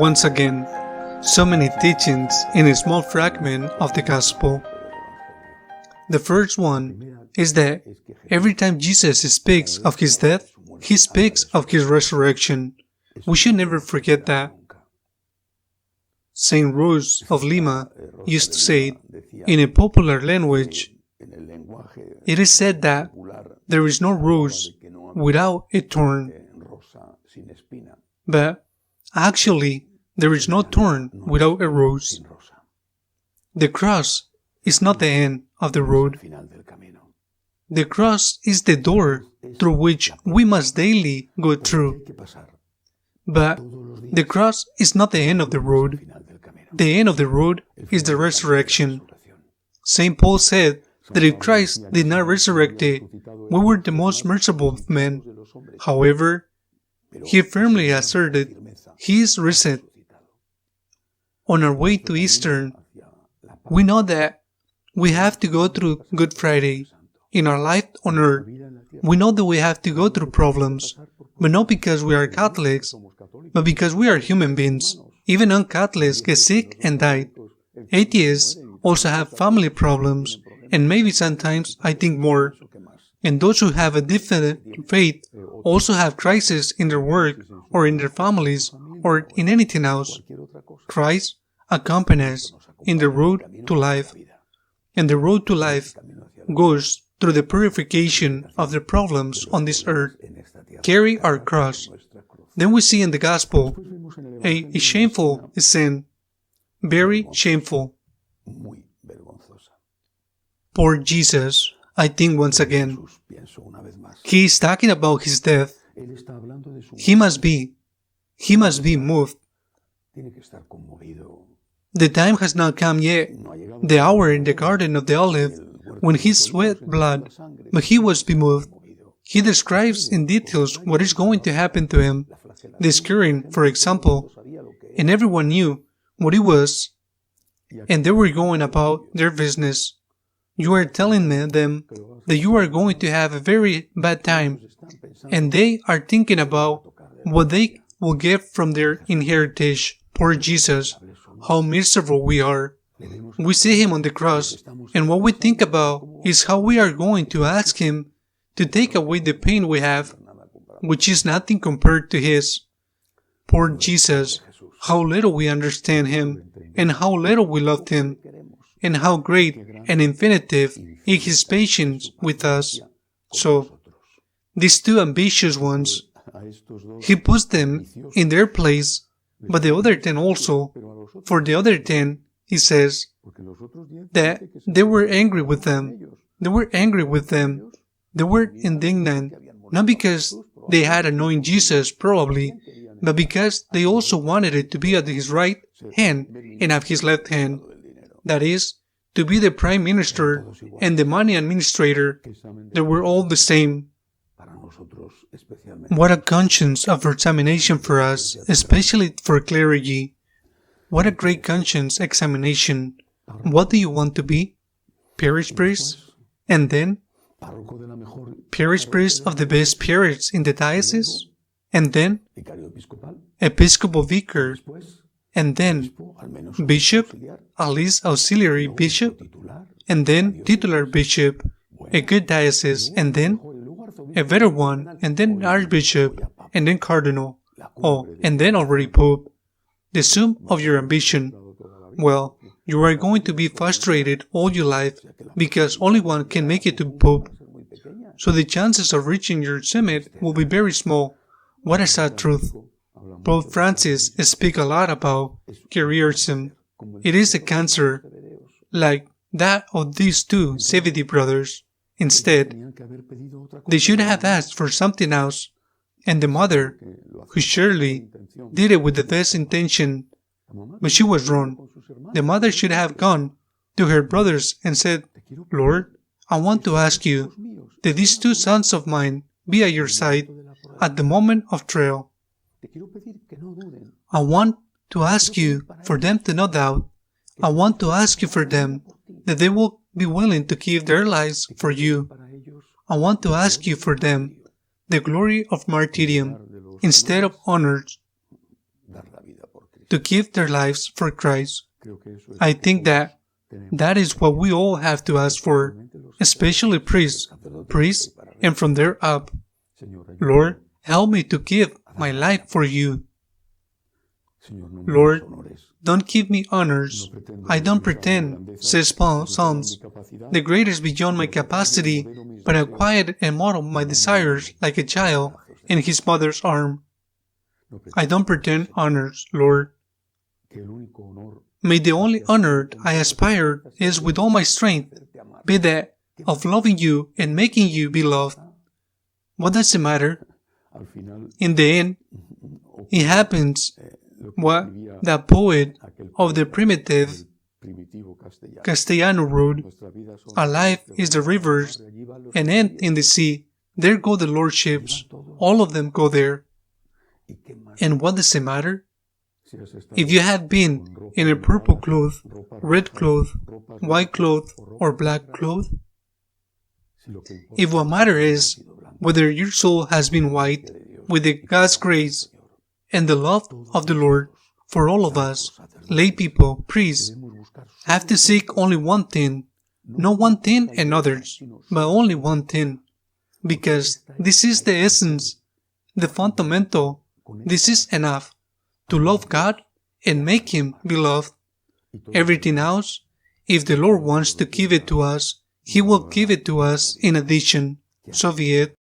Once again, so many teachings in a small fragment of the Gospel. The first one is that every time Jesus speaks of his death, he speaks of his resurrection. We should never forget that. Saint Rose of Lima used to say it in a popular language. It is said that there is no rose without a thorn. But actually, there is no thorn without a rose. The cross is not the end of the road. The cross is the door through which we must daily go through. But the cross is not the end of the road. The end of the road is the resurrection. St. Paul said that if Christ did not resurrect, we were the most miserable of men. However, he firmly asserted he is risen. On our way to Easter, we know that we have to go through Good Friday. In our life on earth, we know that we have to go through problems, but not because we are Catholics, but because we are human beings. Even non-Catholics get sick and die. Atheists also have family problems, and maybe sometimes I think more. And those who have a different faith also have crises in their work or in their families or in anything else. Christ accompanies us in the road to life. And the road to life goes through the purification of the problems on this earth. Carry our cross. Then we see in the Gospel a shameful sin. Very shameful. Poor Jesus, I think once again. He is talking about his death. He must be moved. The time has not come yet, the hour in the Garden of the Olive, when he sweat blood, but he was moved. He describes in details what is going to happen to him. The scourging, for example, and everyone knew what it was, and they were going about their business. You are telling them that you are going to have a very bad time, and they are thinking about what they will get from their inheritance. Poor Jesus, how miserable we are. We see him on the cross, and what we think about is how we are going to ask him to take away the pain we have, which is nothing compared to his. Poor Jesus, how little we understand him, and how little we loved him, and how great and infinitive is his patience with us. So, these two ambitious ones, he puts them in their place, but the other 10 also. For the other 10, he says that they were angry with them. They were angry with them. They were indignant, not because they had anointed Jesus, probably, but because they also wanted it to be at his right hand and at his left hand. That is, to be the prime minister and the money administrator. They were all the same. What a conscience of examination for us, especially for clergy. What a great conscience examination. What do you want to be? Parish priest? And then? Parish priest of the best parish in the diocese? And then? Episcopal vicar? And then? Bishop? At least auxiliary bishop? And then titular bishop? A good diocese? And then? A better one? And then archbishop? And then cardinal? Oh, and then already pope? The sum of your ambition. Well, you are going to be frustrated all your life because only one can make it to pope. So the chances of reaching your summit will be very small. What a sad truth. Pope Francis speaks a lot about careerism. It is a cancer, like that of these two Zebedee brothers. Instead, they should have asked for something else, and the mother, who surely did it with the best intention, but she was wrong. The mother should have gone to her brothers and said, Lord, I want to ask you that these two sons of mine be at your side at the moment of trial. I want to ask you for them to not doubt. I want to ask you for them that they will be willing to give their lives for you. I want to ask you for them the glory of martyrdom instead of honors, to give their lives for Christ. I think that is what we all have to ask for, especially priests, and from there up. Lord, help me to give my life for you. Lord, don't give me honors. I don't pretend, says Paul, Psalms. The greatest beyond my capacity, but I quiet and model my desires like a child in his mother's arm. I don't pretend honors, Lord. May the only honor I aspire is with all my strength, be that of loving you and making you be loved. What does it matter? In the end, it happens what the poet of the primitive Castellano wrote, "Our life is the rivers and end in the sea. There go the Lord's ships. All of them go there." And what does it matter? If you have been in a purple cloth, red cloth, white cloth, or black cloth, if what matters is whether your soul has been white with the God's grace and the love of the Lord, for all of us, lay people, priests, have to seek only one thing, not one thing and others, but only one thing, because this is the essence, the fundamental, this is enough, to love God and make Him beloved. Everything else, if the Lord wants to give it to us, He will give it to us in addition. So be it.